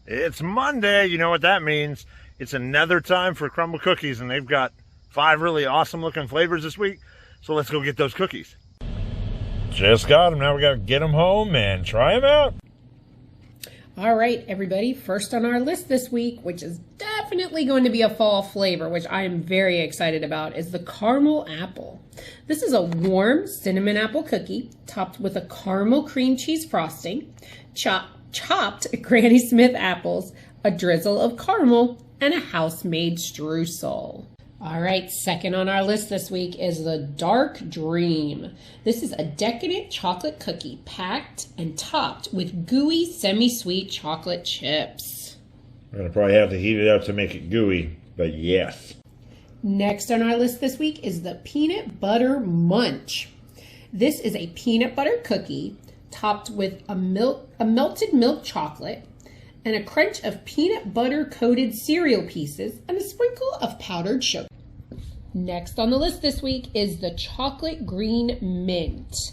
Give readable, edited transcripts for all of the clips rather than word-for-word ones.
It's Monday. You know what that means. It's another time for Crumbl Cookies, and they've got 5 really awesome looking flavors this week. So let's go get those cookies. Just got them. Now we got to get them home and try them out. All right, everybody. First on our list this week, which is definitely going to be a fall flavor, which I am very excited about, is the caramel apple. This is a warm cinnamon apple cookie topped with a caramel cream cheese frosting, chopped Granny Smith apples, a drizzle of caramel, and a house-made streusel. All right, second on our list this week is the Dark Dream. This is a decadent chocolate cookie packed and topped with gooey, semi-sweet chocolate chips. We're going to probably have to heat it up to make it gooey, but yes. Next on our list this week is the Peanut Butter Munch. This is a peanut butter cookie topped with a melted milk chocolate and a crunch of peanut butter coated cereal pieces and a sprinkle of powdered sugar. Next on the list this week is the Chocolate Green Mint.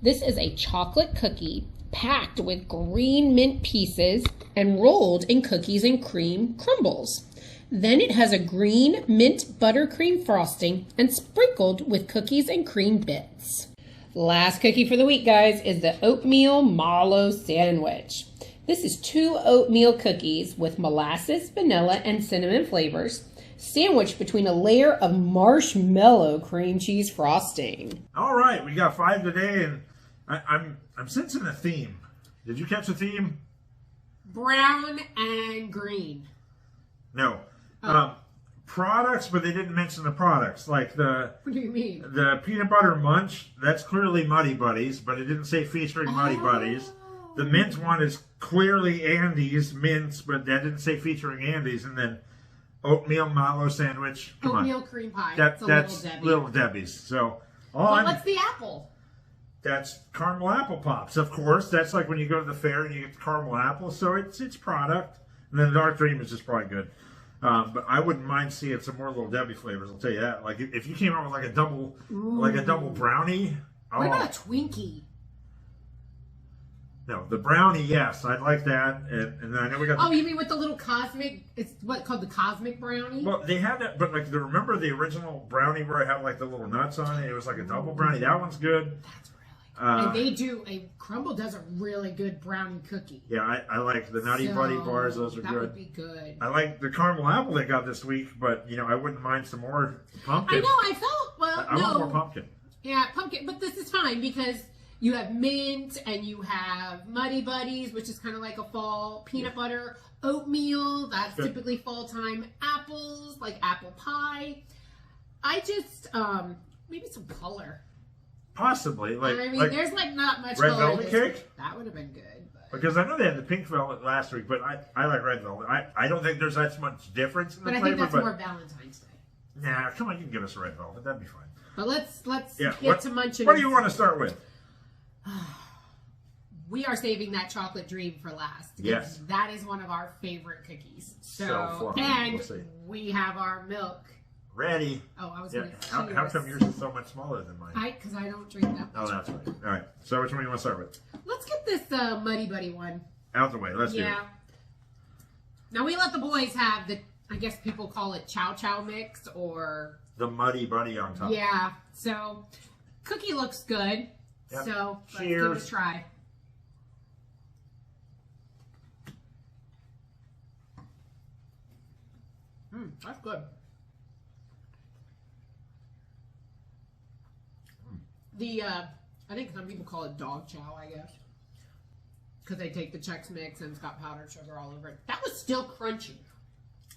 This is a chocolate cookie packed with green mint pieces and rolled in cookies and cream crumbles. Then it has a green mint buttercream frosting and sprinkled with cookies and cream bits. Last cookie for the week, guys, is the Oatmeal Mallow Sandwich. This is 2 oatmeal cookies with molasses, vanilla, and cinnamon flavors, sandwiched between a layer of marshmallow cream cheese frosting. All right, we got 5 today, and I'm sensing a theme. Did you catch the theme? Brown and green. No. Products, but they didn't mention the products. Like What do you mean? The Peanut Butter Munch, that's clearly Muddy Buddies, but it didn't say featuring Muddy Buddies. The mint one is clearly Andy's mints, but that didn't say featuring Andy's. And then Oatmeal Mallow Sandwich. Oatmeal cream pie. That's Little Debbie. Little Debbie's. So what's the apple? That's caramel apple pops, of course. That's like when you go to the fair and you get the caramel apple. So it's product. And then the Dark Dream is just probably good. But I wouldn't mind seeing some more Little Debbie flavors. I'll tell you that. Like if you came out with like a double brownie. What about a Twinkie? No, the brownie, yes, I'd like that. And then I know we got. Oh, you mean with the little cosmic? It's called the cosmic brownie. Well, they had that, but like remember the original brownie where I had like the little nuts on it? It was like a double brownie. That one's good. That's really good. And Crumbl does a really good brownie cookie. Yeah, I like the Nutty Buddy bars. Those are good. That would be good. I like the caramel apple they got this week, but I wouldn't mind some more pumpkin. I know. I want more pumpkin. Yeah, pumpkin. But this is fine because you have mint and you have Muddy Buddies, which is kind of like a fall peanut butter. Oatmeal, that's typically fall time. Apples, like apple pie. I just maybe some color. Possibly, there's not much red color. velvet cake. That would have been good. But. Because I know they had the pink velvet last week, but I like red velvet. I don't think there's that much difference in the flavor. But I think that's more Valentine's Day. Nah, come on, you can give us a red velvet. That'd be fine. But let's get to munching. What do you want to start with? We are saving that chocolate dream for last. Yes. That is one of our favorite cookies. We have our milk. Ready. Oh, I was going to How come yours is so much smaller than mine? Because I don't drink that much. Oh, that's right. All right. So which one do you want to start with? Let's get this Muddy Buddy one. Out the way. Let's do it. Now we let the boys have the, I guess people call it Chow Chow mix or... The Muddy Buddy on top. Yeah. So, cookie looks good. Yep. So, let's Cheers. give it a try. That's good. I think some people call it dog chow, I guess. Because they take the Chex Mix and it's got powdered sugar all over it. That was still crunchy.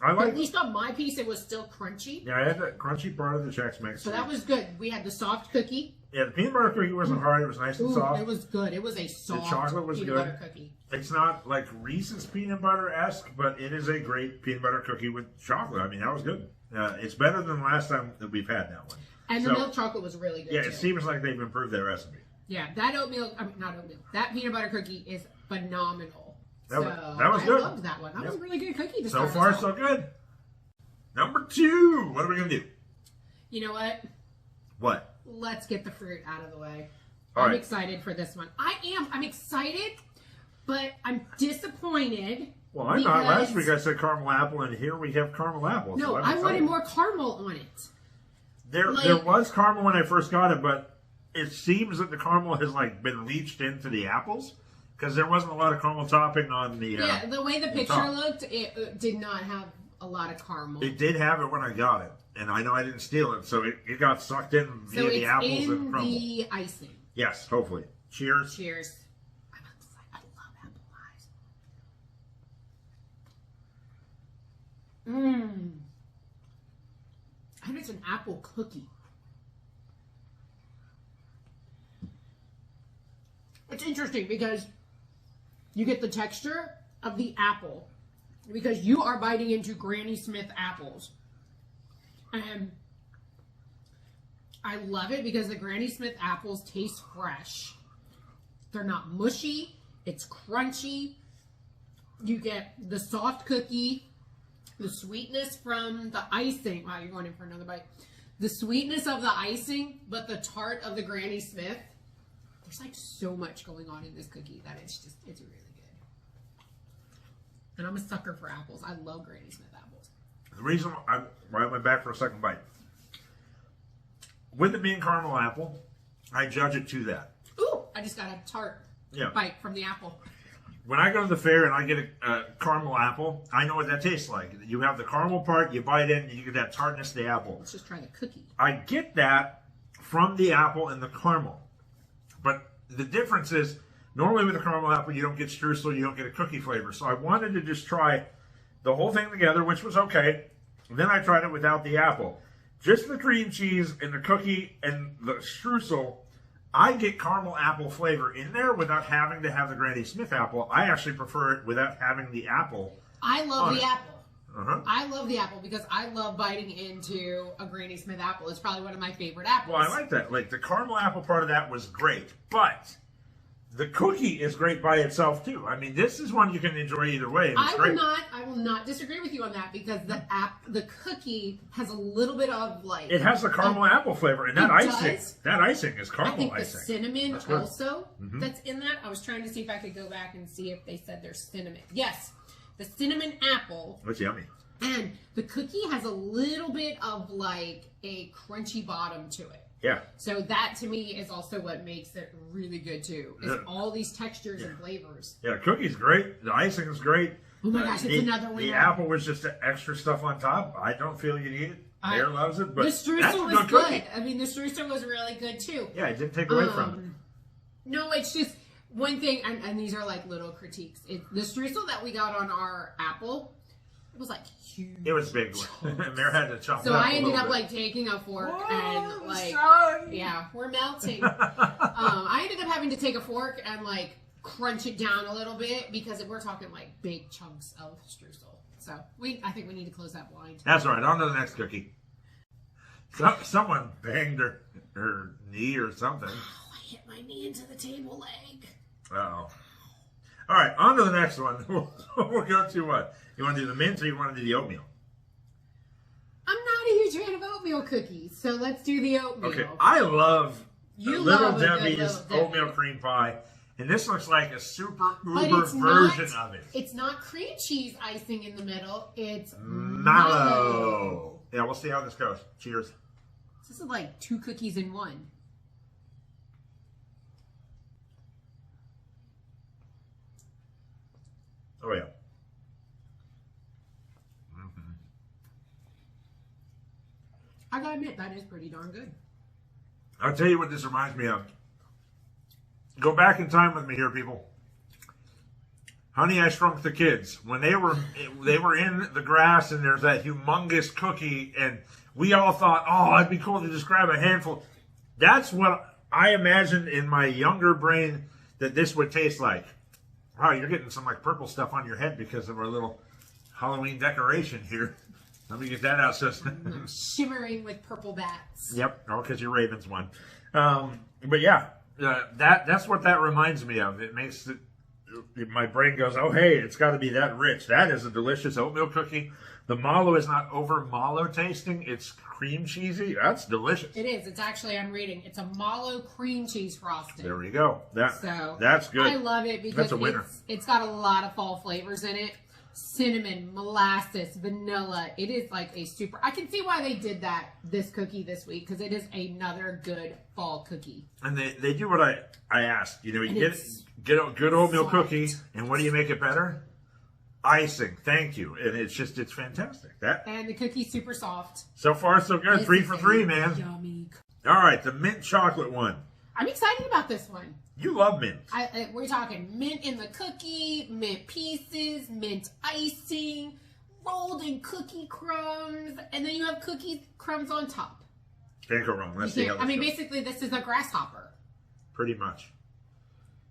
At least on my piece, it was still crunchy. Yeah, I had that crunchy part of the Chex Mix. So that was good. We had the soft cookie. Yeah, the peanut butter cookie wasn't hard. It was nice and soft. It was good. It was a soft peanut butter cookie. It's not like Reese's peanut butter-esque, but it is a great peanut butter cookie with chocolate. I mean, that was good. It's better than the last time that we've had that one. And the milk chocolate was really good, Yeah, it seems like they've improved their recipe. Yeah, that not oatmeal. That peanut butter cookie is phenomenal. That was good. I loved that one. That was a really good cookie to so start far, so good. Number 2. What are we going to do? You know what? What? Let's get the fruit out of the way. All I'm right. excited for this one. I'm excited, but I'm disappointed Well, I'm not. Last week I said caramel apple, and here we have caramel apple. No, so I wanted more caramel on it. There was caramel when I first got it, but it seems that the caramel has like been leached into the apples because there wasn't a lot of caramel topping on the. Yeah, the way the picture looked, it did not have a lot of caramel. It did have it when I got it, and I know I didn't steal it, so it got sucked in via the apples and crumble. The icing. Yes, hopefully. Cheers. Cheers. I love apple pies. Mmm. And it's an apple cookie. It's interesting because you get the texture of the apple because you are biting into Granny Smith apples. And I love it because the Granny Smith apples taste fresh. They're not mushy. It's crunchy. You get the soft cookie, the sweetness from the icing. Wow, you're going in for another bite. The sweetness of the icing, but the tart of the Granny Smith. There's like so much going on in this cookie that it's really good. And I'm a sucker for apples. I love Granny Smith apples. The reason why I went back for a second bite, with it being caramel apple, I judge it to that. Ooh, I just got a tart bite from the apple. When I go to the fair and I get a caramel apple, I know what that tastes like. You have the caramel part, you bite in, and you get that tartness of the apple. Let's just try the cookie. I get that from the apple and the caramel. But the difference is, normally with a caramel apple, you don't get streusel, you don't get a cookie flavor. So I wanted to just try the whole thing together, which was okay. Then I tried it without the apple. Just the cream cheese and the cookie and the streusel, I get caramel apple flavor in there without having to have the Granny Smith apple. I actually prefer it without having the apple. I love the apple. I love the apple because I love biting into a Granny Smith apple. It's probably one of my favorite apples. Well, I like that. Like the caramel apple part of that was great, but the cookie is great by itself too. I mean, this is one you can enjoy either way. I will not disagree with you on that because the cookie has a little bit of like it has the caramel apple flavor, and that icing is caramel icing. I think the cinnamon also that's in that. I was trying to see if I could go back and see if they said there's cinnamon. Yes. The cinnamon apple. That's yummy. And the cookie has a little bit of like a crunchy bottom to it. Yeah. So that to me is also what makes it really good too. Is all these textures and flavors. Yeah, cookie's great. The icing is great. Oh my gosh, it's another one. The apple was just extra stuff on top. I don't feel you need it. Bear loves it, but the streusel was good. I mean, the streusel was really good too. Yeah, it didn't take away from it. No, it's just one thing, and these are like little critiques. The streusel that we got on our apple, it was like huge. It was big. Mare had to chop it up. So I ended up like taking a fork and like, yeah, we're melting. I ended up having to take a fork and like crunch it down a little bit because we're talking like big chunks of streusel. So I think we need to close that blind. That's all right. On to the next cookie. Someone banged her knee or something. Oh, I hit my knee into the table leg. Uh-oh. All right, on to the next one. We'll go to what? You want to do the mint or you want to do the oatmeal? I'm not a huge fan of oatmeal cookies, so let's do the oatmeal. Okay, I love Little Debbie's oatmeal cream pie, and this looks like a super uber version of it. It's not cream cheese icing in the middle. It's mallow. Yeah, we'll see how this goes. Cheers. This is like 2 cookies in one. Oh, yeah. I gotta admit, that is pretty darn good. I'll tell you what this reminds me of. Go back in time with me here, people. Honey, I Shrunk the Kids. When they were in the grass and there's that humongous cookie and we all thought, oh, it'd be cool to just grab a handful. That's what I imagined in my younger brain that this would taste like. Wow, you're getting some like purple stuff on your head because of our little Halloween decoration here. Let me get that out. So shimmering with purple bats. Yep, all because your Ravens won. But yeah, that's what that reminds me of. It makes it, my brain goes, oh hey, it's got to be that rich. That is a delicious oatmeal cookie. The mallow is not over mallow tasting. It's cream cheesy. That's delicious. It is. It's actually, I'm reading, it's a mallow cream cheese frosting. There we go. That's good. I love it because that's a winner. It's got a lot of fall flavors in it. cinnamon, molasses, vanilla. It is like a super. I can see why they did this cookie this week because it is another good fall cookie. And they do what I asked. You know, you get a good oatmeal cookie, and what do you make it better? Icing. Thank you. And it's fantastic. And the cookie's super soft. So far, so good. 3 for 3, man. Yummy. All right, the mint chocolate one. I'm excited about this one. You love mint. We're talking mint in the cookie, mint pieces, mint icing, rolled in cookie crumbs, and then you have cookie crumbs on top. Can't go wrong. Let's see how this goes. Basically, this is a grasshopper. Pretty much.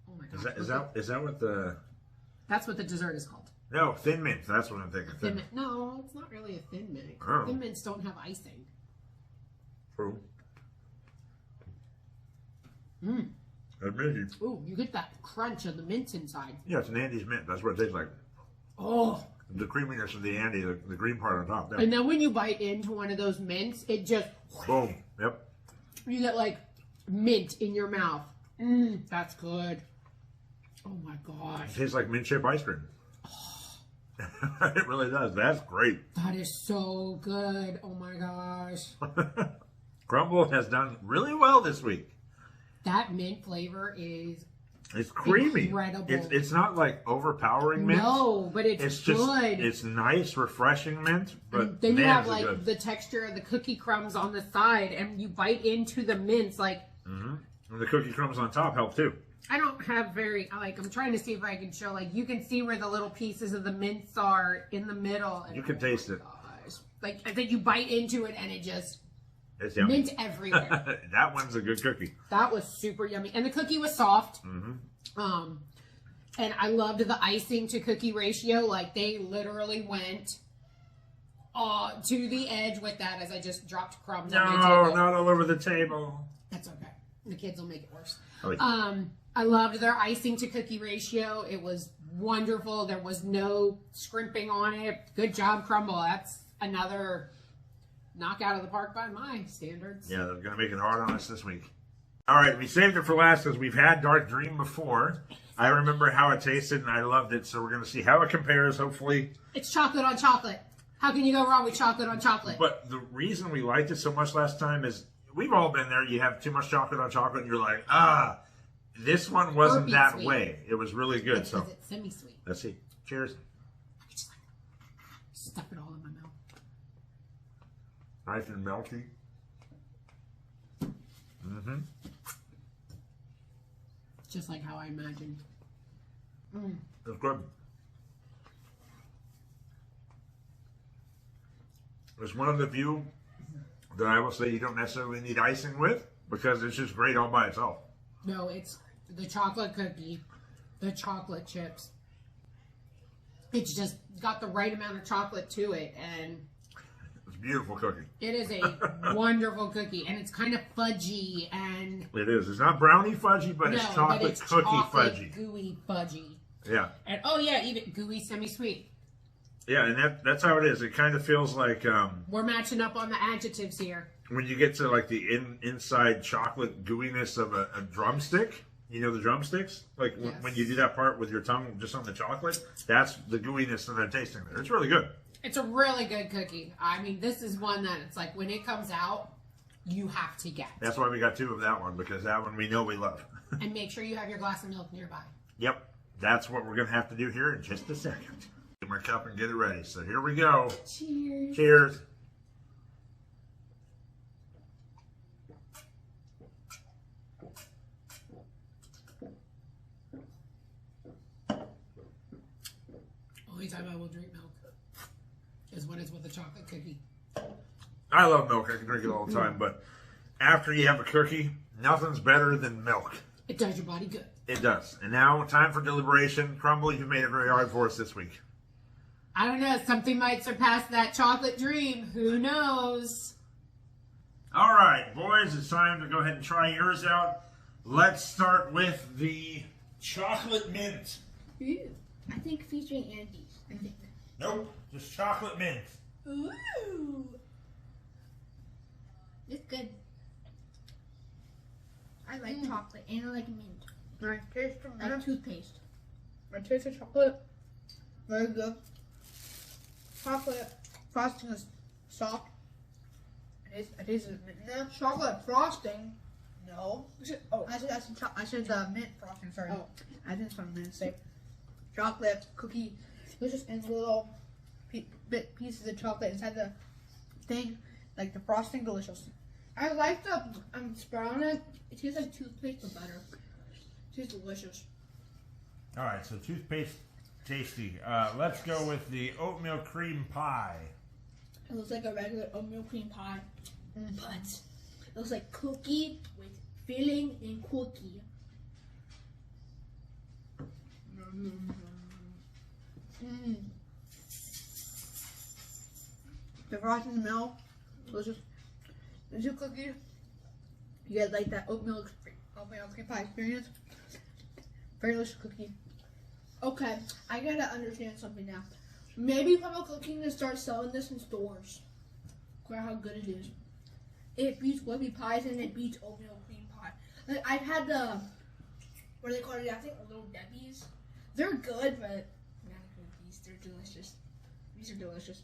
Oh my gosh. Is that what the... That's what the dessert is called. No, thin mint. That's what I'm thinking. Thin mint. No, it's not really a thin mint. Oh. Thin mints don't have icing. True. Mmm. Amazing. Ooh, you get that crunch of the mint inside. Yeah, it's an Andes mint. That's what it tastes like. Oh. The creaminess of the Andes, the green part on top. Yeah. And then when you bite into one of those mints, it just... Boom. Yep. You get like mint in your mouth. Mmm, that's good. Oh my gosh. It tastes like mint chip ice cream. It really does. That's great. That is so good. Oh my gosh. Crumbl has done really well this week. That mint flavor is creamy. Incredible. It's not like overpowering mint. No, but it's just good. It's nice, refreshing mint. But and then you have like good. the texture of the cookie crumbs on the side, and you bite into the mints like. Mm-hmm. And the cookie crumbs on top help too. I don't have I'm trying to see if I can show, you can see where the little pieces of the mints are in the middle. And you can taste it. Gosh. I think you bite into it and it just, it's yummy. mint everywhere. That one's a good cookie. That was super yummy. And the cookie was soft. Mm-hmm. And I loved the icing to cookie ratio. They literally went to the edge with that as I just dropped crumbs on my table. No, not all over the table. That's okay. The kids will make it worse. Oh, I loved their icing to cookie ratio. It was wonderful. There was no scrimping on it. Good job, Crumbl. That's another knockout of the park by my standards. Yeah, they're going to make it hard on us this week. All right, we saved it for last because we've had Dark Dream before. I remember how it tasted, and I loved it, so we're going to see how it compares, hopefully. It's chocolate on chocolate. How can you go wrong with chocolate on chocolate? But the reason we liked it so much last time is we've all been there. You have too much chocolate on chocolate, and you're like, this one wasn't that sweet. way. It was really good. Because it's semi-sweet. Let's see. Cheers. I just stuff it all in my mouth. Nice and melty. Mm-hmm. Just like how I imagined. It's good. It's one of the few that I will say you don't necessarily need icing with because it's just great all by itself. No, it's the chocolate cookie, the chocolate chips. It's just got the right amount of chocolate to it, and it's a beautiful cookie. It is a wonderful cookie, and it's kind of fudgy, and it is. It's not brownie fudgy, but it's chocolate cookie fudgy, gooey fudgy. Yeah. And even gooey semi-sweet. Yeah, and that's how it is. It kind of feels like we're matching up on the adjectives here. When you get to the inside chocolate gooiness of a drumstick, you know the drumsticks? Yes. When you do that part with your tongue just on the chocolate, that's the gooiness that they're tasting there. It's really good. It's a really good cookie. I mean, this is one that it's when it comes out, you have to get. That's why we got 2 of that one, because that one we know we love. And make sure you have your glass of milk nearby. Yep. That's what we're going to have to do here in just a second. Get my cup and get it ready. So here we go. Cheers. Cheers. Only time I will drink milk is when it's with a chocolate cookie. I love milk. I can drink it all the time, but after you have a cookie, nothing's better than milk. It does your body good. It does. And now, time for deliberation. Crumbl, you've made it very hard for us this week. I don't know. Something might surpass that chocolate dream. Who knows? All right, boys, it's time to go ahead and try yours out. Let's start with the chocolate mint. Ooh, I think featuring Andes. I think. Nope, just chocolate mint. Ooh, it's good. I like chocolate and I like mint. I taste the mint. Like toothpaste. I taste the chocolate. Very good. chocolate frosting is soft. It is no chocolate frosting. No. Oh. I said the mint frosting. Sorry. Oh. I didn't what I meant to say. Chocolate cookie, delicious, and little pieces of chocolate inside the thing, like the frosting, delicious. I like the spread on it. It tastes like toothpaste with butter. It tastes delicious. All right, so toothpaste, tasty. Let's go with the oatmeal cream pie. It looks like a regular oatmeal cream pie, but it looks like cookie with filling and cookie. The frosting in the middle, delicious. The two cookies, you guys like that oatmeal cream pie experience? Very delicious cookie. Okay, I gotta understand something now. Maybe Crumbl Cookies can start selling this in stores. Look at how good it is. It beats Whippy pies and it beats oatmeal cream pie. Like I've had the, what do they call it? I think Little Debbie's. They're good, but not cookies. They're delicious. These are delicious.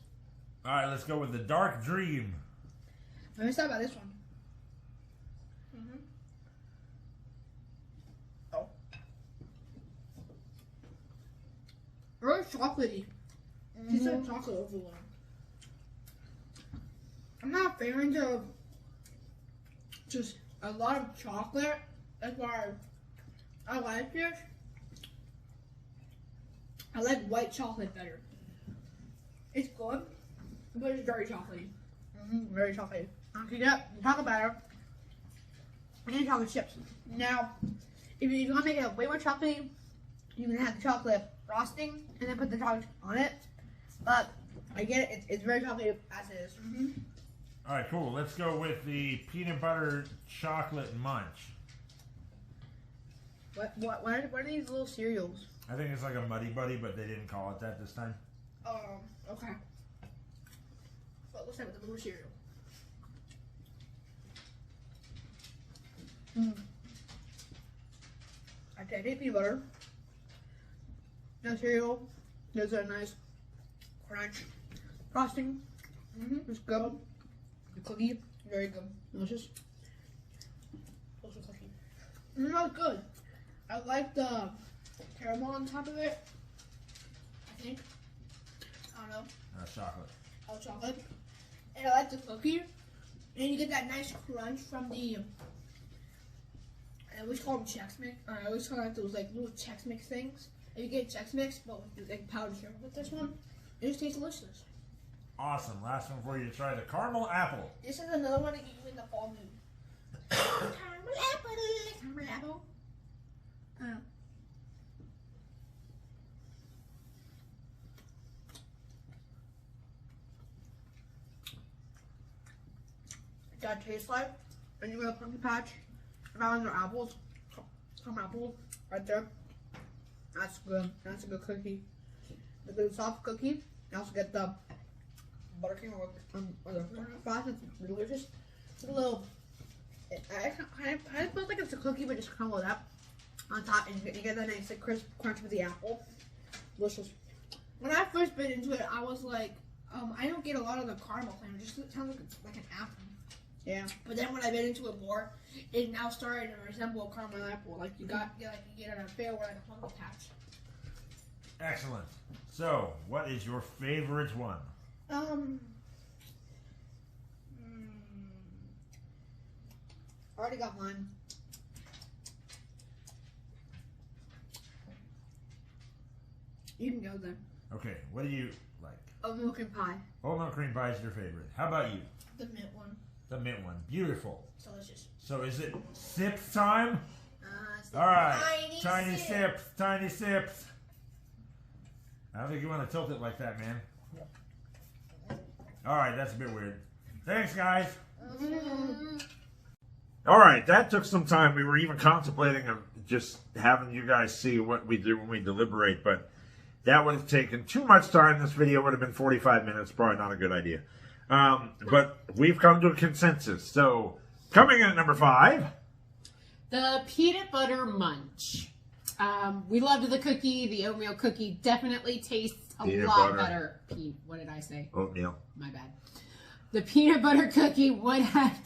All right, let's go with the dark dream. Let me start by this one. Oh. Very chocolatey. It's like chocolate overload. I'm not a fan of just a lot of chocolate. That's why I like it. I like white chocolate better. It's good, but it's very chocolatey. Very chocolatey. Okay, yep, chocolate batter and chocolate chips. Now, if you want to make it way more chocolatey, you can have the chocolate frosting and then put the chocolate on it. But I get it, it's very chocolatey as it is. All right, cool. Let's go with the peanut butter chocolate munch. What are these little cereals? I think it's like a Muddy Buddy, but they didn't call it that this time. Okay. What looks like with the blue cereal? I take peanut butter. The cereal. There's a nice crunch. Frosting. It's good. The cookie, very good. Delicious. Also cookie. It smells good. I like the caramel on top of it. I think. I don't know. Chocolate. Oh, chocolate. And I like the cookie. And you get that nice crunch from the. I always call them Chex Mix. I always call it those like little Chex Mix things. And you get Chex Mix, but with like powdered sugar. With this one, it just tastes delicious. Awesome. Last one for you to try, the caramel apple. This is another one to get you in the fall mood. Caramel apple. Caramel apple. That tastes like when you go to pumpkin patch, around your apples, some apple right there. That's good. That's a good cookie. The good soft cookie. You also get the buttercream or the frosting. It's delicious. It's a little. It kind of feels like it's a cookie, but just crumbled up on top, and you get that nice like crisp crunch with the apple. Delicious. When I first bit into it, I was like, I don't get a lot of the caramel flavor. It just sounds like it's like an apple. Yeah. But then when I bit into it more, it now started to resemble a caramel apple. Like you get at a fair or like a pumpkin patch. Excellent. So, what is your favorite one? I already got mine. You can go then. Okay, what do you like? Oatmeal cream pie. Oatmeal cream pie is your favorite. How about you? The mint one. The mint one. Beautiful. It's delicious. So is it sips time? All right. Tiny sips. Tiny sips. I don't think you want to tilt it like that, man. All right, that's a bit weird. Thanks, guys. All right, that took some time. We were even contemplating of just having you guys see what we do when we deliberate, but that would have taken too much time. This video would have been 45 minutes. Probably not a good idea. But we've come to a consensus. So, coming in at number 5. The peanut butter munch. We loved the cookie. The oatmeal cookie definitely tastes a Peanut lot butter. better. What did I say? Oatmeal. My bad. The peanut butter cookie would have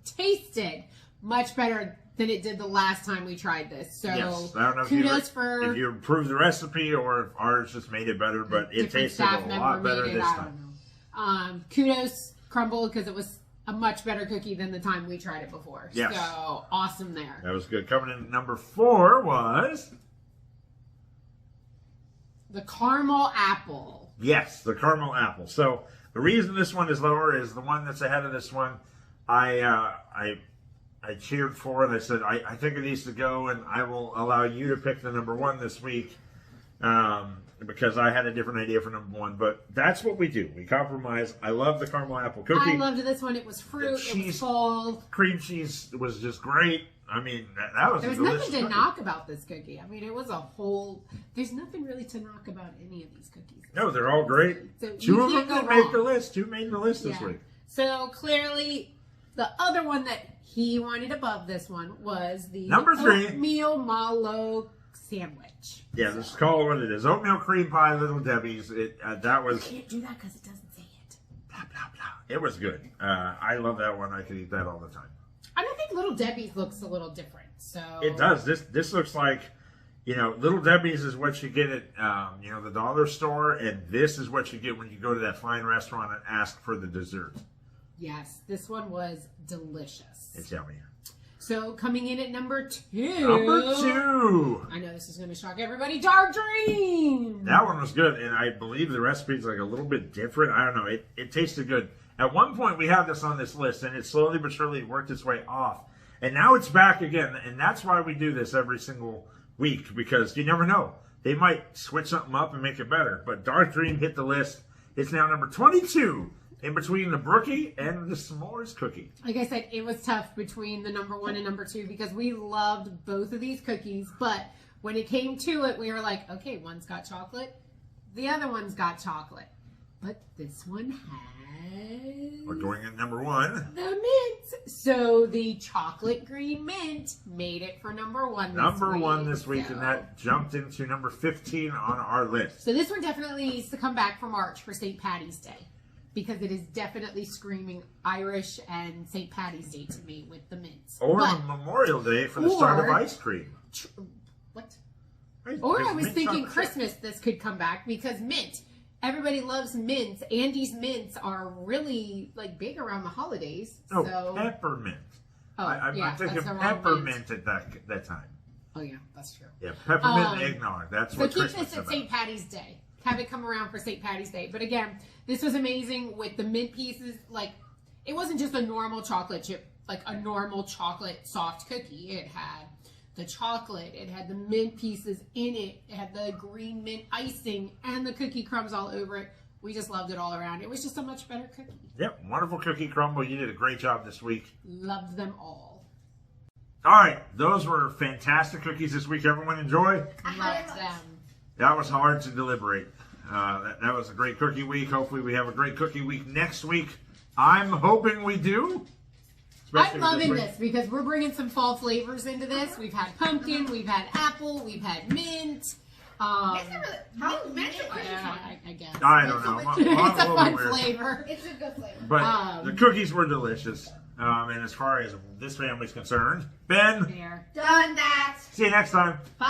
tasted much better than it did the last time we tried this. So Yes. I don't know kudos if you improved the recipe or if ours just made it better, but it tasted a lot better this time. Kudos, Crumbl, because it was a much better cookie than the time we tried it before. Yes. So awesome there. That was good. Coming in at number 4 was... The caramel apple. Yes, the caramel apple. So the reason this one is lower is the one that's ahead of this one. I cheered for it. I said I think it needs to go, and I will allow you to pick the number 1 this week because I had a different idea for number 1. But that's what we do. We compromise. I love the caramel apple cookie. I loved this one. It was fruit. It was fall. Cream cheese was just great. I mean, that was There was a delicious nothing to cookie. knock about this cookie. I mean, it was a whole... There's nothing really to knock about any of these cookies. No, they're all great. So 2 of you them can't that go made wrong. the list. 2 made the list this week. So clearly, the other one that he wanted above this one was the Number 3. Oatmeal Mallow Sandwich. Yeah, this is called what it is. Oatmeal cream pie, Little Debbie's. That was... You can't do that because it doesn't say it. Blah, blah, blah. It was good. I love that one. I could eat that all the time. I don't think Little Debbie's looks a little different. So It does. This looks like, Little Debbie's is what you get at, the dollar store, and this is what you get when you go to that fine restaurant and ask for the dessert. Yes, this one was delicious. It's yummy. So coming in at number 2. Number 2. I know this is going to shock everybody. Dark Dream. That one was good, and I believe the recipe is like a little bit different. I don't know. It tasted good. At one point, we had this on this list, and it slowly but surely worked its way off. And now it's back again, and that's why we do this every single week, because you never know. They might switch something up and make it better. But Dark Dream hit the list. It's now number 22, in between the Brookie and the S'mores cookie. Like I said, it was tough between the number 1 and number 2 because we loved both of these cookies. But when it came to it, we were like, okay, one's got chocolate, the other one's got chocolate. But this one has... We're going at number 1. The mint. So the chocolate green mint made it for number 1 Number week. 1 this week, So- and that jumped into number 15 on our list. So this one definitely needs to come back for March for St. Patty's Day. Because it is definitely screaming Irish and St. Patty's Day to me with the mints. Or But- Memorial Day for the start of or- ice cream. What? Right? Or Because I was mint thinking chocolate Christmas this could come back because mint. Everybody loves mints. Andy's mints are really like big around the holidays. No, so peppermint. oh, I'm yeah, thinking that's the wrong peppermint mint. at that time. Oh yeah, that's true. Yeah, peppermint eggnog. That's So what keep Christmas this is at about. St. Patty's Day. Have it come around for St. Patty's Day. But again, this was amazing with the mint pieces. Like, it wasn't just a normal chocolate chip, like a normal chocolate soft cookie. It had the chocolate. It had the mint pieces in it. It had the green mint icing and the cookie crumbs all over it. We just loved it all around. It was just a much better cookie. Yep, wonderful cookie Crumbl. You did a great job this week. Loved them all. All right, those were fantastic cookies this week. Everyone enjoy? Loved them. That was hard to deliberate. That was a great cookie week. Hopefully we have a great cookie week next week. I'm hoping we do. I'm loving this because we're bringing some fall flavors into this. We've had pumpkin, we've had apple, we've had mint. How magic Yeah, I guess. I don't know. It's a little fun weird. flavor. It's a good flavor. But the cookies were delicious. And as far as this family's concerned, Ben, There. Done that. see you next time. Bye.